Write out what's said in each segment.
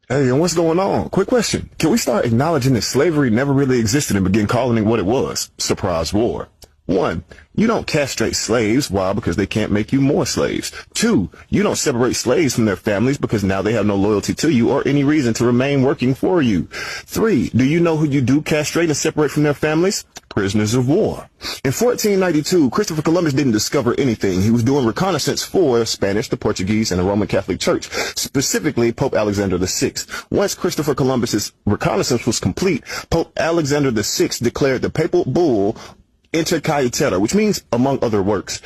Hey, and what's going on? Quick question. Can we start acknowledging that slavery never really existed and begin calling it what it was? Surprise war. One, you don't castrate slaves. Why? Because they can't make you more slaves. Two, you don't separate slaves from their families because now they have no loyalty to you or any reason to remain working for you. Three, do you know who you do castrate and separate from their families? Prisoners of war. In 1492, Christopher Columbus didn't discover anything. He was doing reconnaissance for Spanish, the Portuguese, and the Roman Catholic Church, specifically Pope Alexander VI. Once Christopher Columbus's reconnaissance was complete, Pope Alexander VI declared the papal bull Inter Caetera, which means among other works.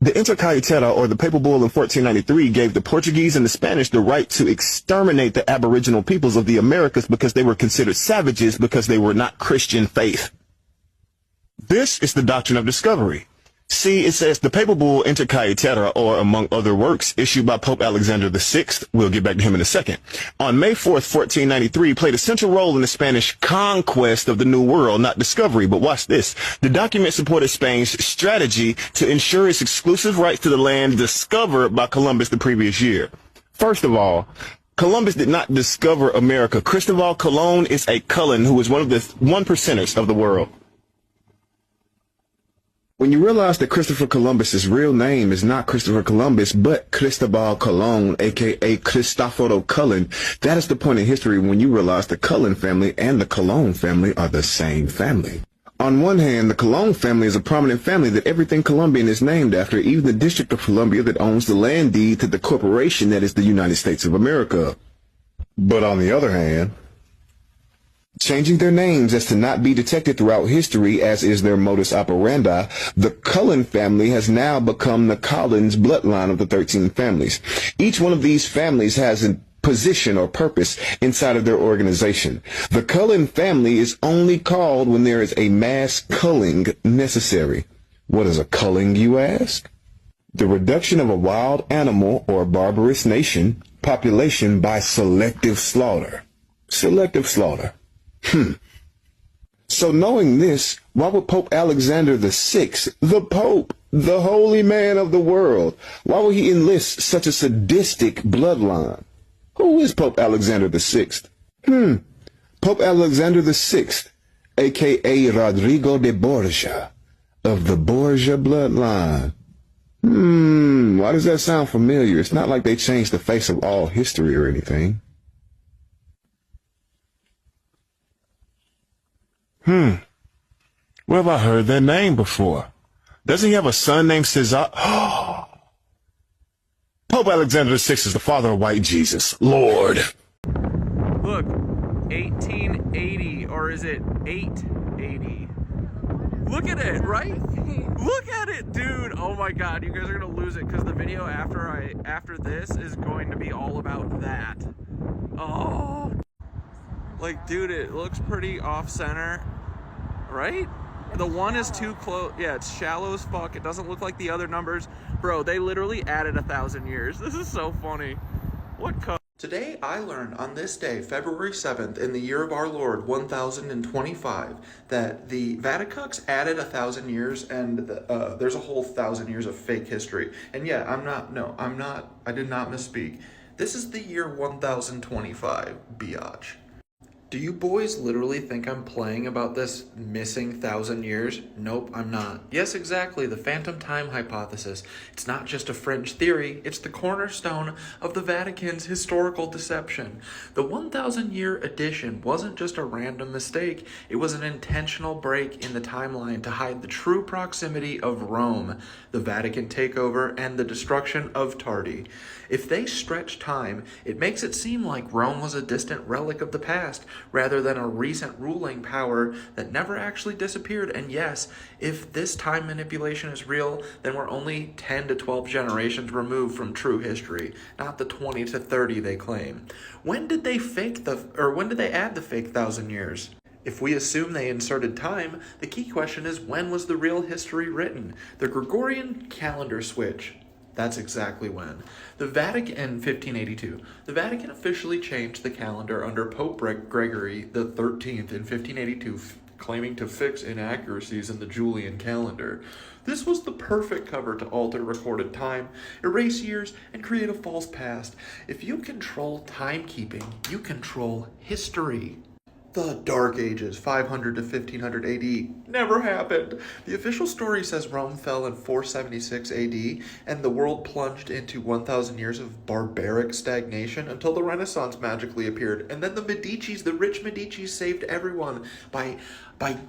The Inter Caetera, or the papal bull in 1493, gave the Portuguese and the Spanish the right to exterminate the aboriginal peoples of the Americas because they were considered savages because they were not Christian faith. This is the doctrine of discovery. See, it says the papal bull Inter Caetera, or among other works, issued by Pope Alexander VI, we'll get back to him in a second, on May 4th, 1493, played a central role in the Spanish conquest of the New World, not discovery. But watch this. The document supported Spain's strategy to ensure its exclusive rights to the land discovered by Columbus the previous year. First of all, Columbus did not discover America. Cristobal Colon is a Cullen who is one of the 1%ers of the world. When you realize that Christopher Columbus's real name is not Christopher Columbus, but Cristobal Colon, aka Cristoforo Cullen, that is the point in history when you realize the Cullen family and the Colon family are the same family. On one hand, the Colon family is a prominent family that everything Colombian is named after, even the District of Columbia that owns the land deed to the corporation that is the United States of America. But on the other hand, changing their names as to not be detected throughout history, as is their modus operandi, the Cullen family has now become the Collins bloodline of the 13 families. Each one of these families has a position or purpose inside of their organization. The Cullen family is only called when there is a mass culling necessary. What is a culling, you ask? The reduction of a wild animal or barbarous nation population by selective slaughter. Selective slaughter. So knowing this, why would Pope Alexander VI, the Pope, the holy man of the world, why would he enlist such a sadistic bloodline? Who is Pope Alexander VI? Pope Alexander VI, aka Rodrigo de Borgia, of the Borgia bloodline. Why does that sound familiar? It's not like they changed the face of all history or anything. Where have I heard that name before? Doesn't he have a son named Cesar? Pope Alexander VI is the father of white Jesus. Lord. Look, 1880, or is it 880? Look at it, right? Look at it, dude. Oh my God, you guys are gonna lose it because the video after this is going to be all about that. Oh, like, dude, it looks pretty off center. Right? The one is too close. Yeah, it's shallow as fuck. It doesn't look like the other numbers. Bro, they literally added 1,000 years. This is so funny. What Today I learned on this day, February 7th, in the year of our Lord, 1025, that the Vaticux added 1,000 years and there's a whole 1,000 years of fake history. And yeah, I did not misspeak. This is the year 1025, biatch. Do you boys literally think I'm playing about this missing 1,000 years? Nope, I'm not. Yes, exactly, the phantom time hypothesis. It's not just a fringe theory, it's the cornerstone of the Vatican's historical deception. The 1,000-year addition wasn't just a random mistake, it was an intentional break in the timeline to hide the true proximity of Rome, the Vatican takeover, and the destruction of Tardi. If they stretch time, it makes it seem like Rome was a distant relic of the past, rather than a recent ruling power that never actually disappeared. And yes, if this time manipulation is real, then we're only 10 to 12 generations removed from true history, not the 20 to 30 they claim. When did they add the fake 1,000 years? If we assume they inserted time, the key question is, when was the real history written? The Gregorian calendar switch. That's exactly when. The Vatican, in 1582, the Vatican officially changed the calendar under Pope Gregory the 13th in 1582, claiming to fix inaccuracies in the Julian calendar. This was the perfect cover to alter recorded time, erase years, and create a false past. If you control timekeeping, you control history. The Dark Ages, 500 to 1500 AD, never happened. The official story says Rome fell in 476 AD, and the world plunged into 1,000 years of barbaric stagnation until the Renaissance magically appeared. And then the Medicis, the rich Medicis, saved everyone by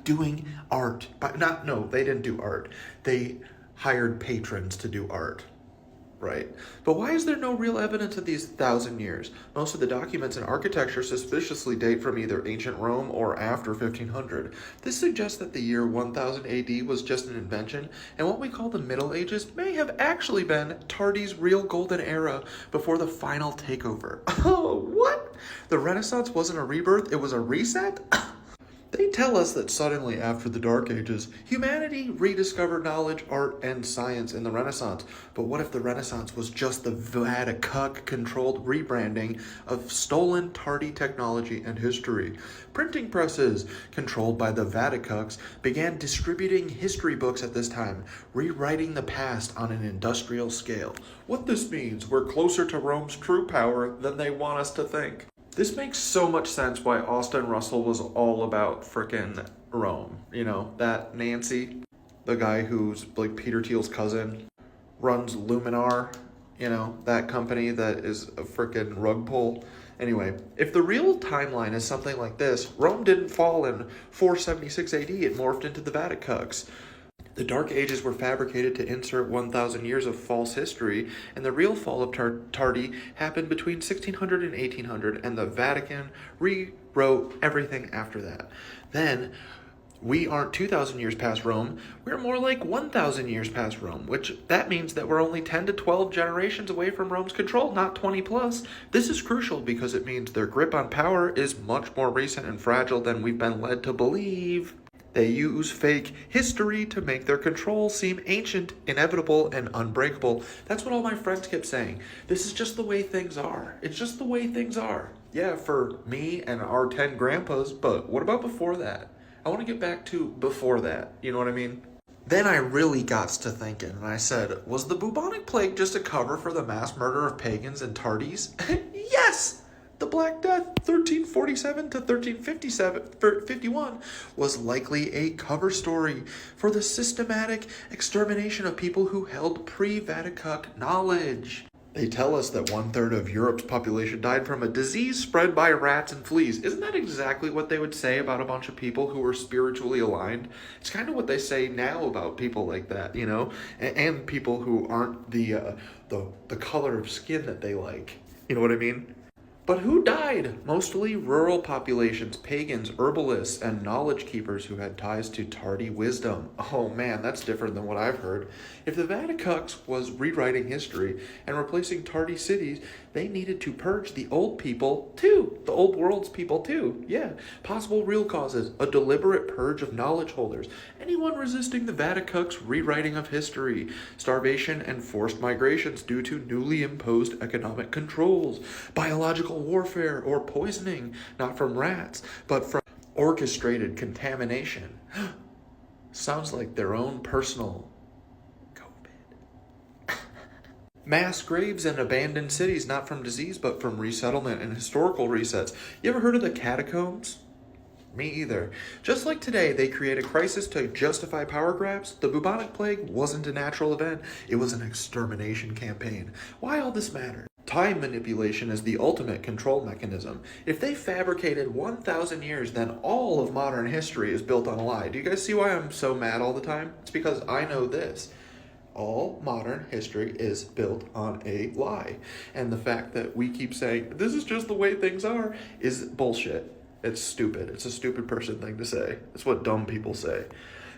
doing art. They didn't do art. They hired patrons to do art. Right. But why is there no real evidence of these 1,000 years? Most of the documents in architecture suspiciously date from either ancient Rome or after 1500. This suggests that the year 1000 AD was just an invention, and what we call the Middle Ages may have actually been Tardy's real golden era before the final takeover. Oh, what? The Renaissance wasn't a rebirth, it was a reset? They tell us that suddenly after the Dark Ages, humanity rediscovered knowledge, art, and science in the Renaissance. But what if the Renaissance was just the Vatican-controlled rebranding of stolen tardy technology and history? Printing presses, controlled by the Vaticucks, began distributing history books at this time, rewriting the past on an industrial scale. What this means, we're closer to Rome's true power than they want us to think. This makes so much sense why Austin Russell was all about frickin' Rome. You know, that Nancy, the guy who's like Peter Thiel's cousin, runs Luminar, you know, that company that is a frickin' rug pull. Anyway, if the real timeline is something like this, Rome didn't fall in 476 AD, it morphed into the Vaticucks. The Dark Ages were fabricated to insert 1,000 years of false history, and the real fall of Tardy happened between 1600 and 1800, and the Vatican rewrote everything after that. Then, we aren't 2,000 years past Rome, we're more like 1,000 years past Rome, which that means that we're only 10 to 12 generations away from Rome's control, not 20 plus. This is crucial because it means their grip on power is much more recent and fragile than we've been led to believe. They use fake history to make their control seem ancient, inevitable, and unbreakable. That's what all my friends kept saying. This is just the way things are. It's just the way things are. Yeah, for me and our 10 grandpas, but what about before that? I want to get back to before that. You know what I mean? Then I really got to thinking, and I said, was the bubonic plague just a cover for the mass murder of pagans and tardies? Yes! The Black Death, 1347 to 1351, was likely a cover story for the systematic extermination of people who held pre-Vaticuck knowledge. They tell us that 1/3 of Europe's population died from a disease spread by rats and fleas. Isn't that exactly what they would say about a bunch of people who were spiritually aligned? It's kind of what they say now about people like that, you know, and people who aren't the color of skin that they like. You know what I mean? But who died? Mostly rural populations, pagans, herbalists, and knowledge keepers who had ties to tardy wisdom. Oh man, that's different than what I've heard. If the Vaticucks was rewriting history and replacing tardy cities, they needed to purge the old people too. The old world's people too. Yeah. Possible real causes. A deliberate purge of knowledge holders. Anyone resisting the Vaticucks' rewriting of history. Starvation and forced migrations due to newly imposed economic controls. Biological warfare or poisoning, not from rats, but from orchestrated contamination. Sounds like their own personal COVID. Mass graves and abandoned cities, not from disease, but from resettlement and historical resets. You ever heard of the catacombs? Me either. Just like today, they create a crisis to justify power grabs. The bubonic plague wasn't a natural event. It was an extermination campaign. Why all this matters? Time manipulation is the ultimate control mechanism. If they fabricated 1,000 years, then all of modern history is built on a lie. Do you guys see why I'm so mad all the time? It's because I know this. All modern history is built on a lie. And the fact that we keep saying, this is just the way things are, is bullshit. It's stupid. It's a stupid person thing to say. It's what dumb people say.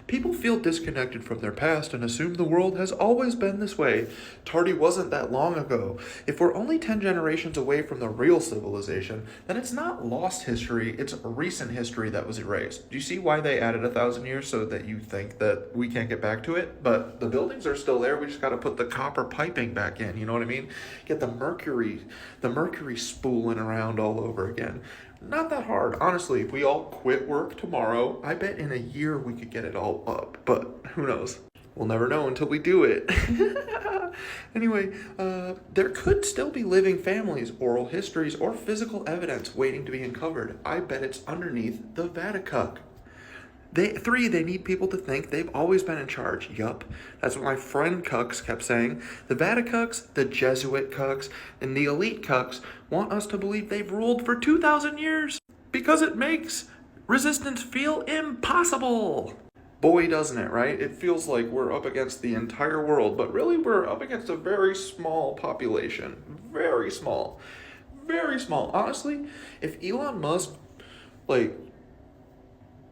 People feel disconnected from their past and assume the world has always been this way. Tardy wasn't that long ago. If we're only 10 generations away from the real civilization, then it's not lost history, it's recent history that was erased. Do you see why they added 1,000 years so that you think that we can't get back to it? But the buildings are still there, we just gotta put the copper piping back in, you know what I mean? Get the mercury spooling around all over again. Not that hard. Honestly, if we all quit work tomorrow, I bet in a year we could get it all up. But who knows? We'll never know until we do it. Anyway, there could still be living families, oral histories, or physical evidence waiting to be uncovered. I bet it's underneath the Vaticuck. They need people to think they've always been in charge. Yup, that's what my friend Cucks kept saying. The Vaticucks, the Jesuit Cucks, and the elite Cucks want us to believe they've ruled for 2,000 years because it makes resistance feel impossible. Boy, doesn't it, right? It feels like we're up against the entire world, but really we're up against a very small population. Very small. Very small. Honestly, if Elon Musk,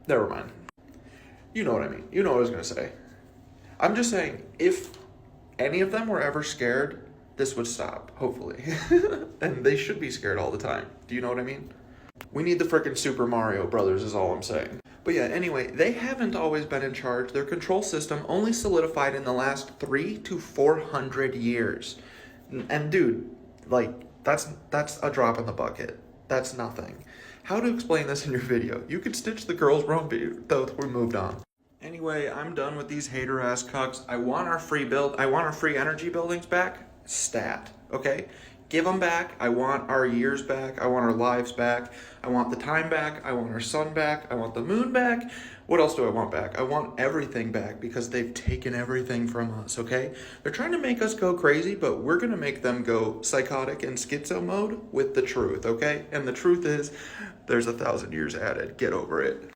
never mind. You know what I mean. You know what I was going to say. I'm just saying, if any of them were ever scared, this would stop, hopefully. And they should be scared all the time. Do you know what I mean? We need the frickin' Super Mario Brothers is all I'm saying. But yeah, anyway, they haven't always been in charge. Their control system only solidified in the last 300 to 400 years. And dude, that's a drop in the bucket. That's nothing. How to explain this in your video? You could stitch the girl's wrong, though we moved on. Anyway, I'm done with these hater-ass cucks. I want our free energy buildings back. Stat, okay? Give them back. I want our years back. I want our lives back. I want the time back. I want our sun back. I want the moon back. What else do I want back? I want everything back because they've taken everything from us, okay? They're trying to make us go crazy, but we're going to make them go psychotic and schizo mode with the truth, okay? And the truth is, there's 1,000 years added. Get over it.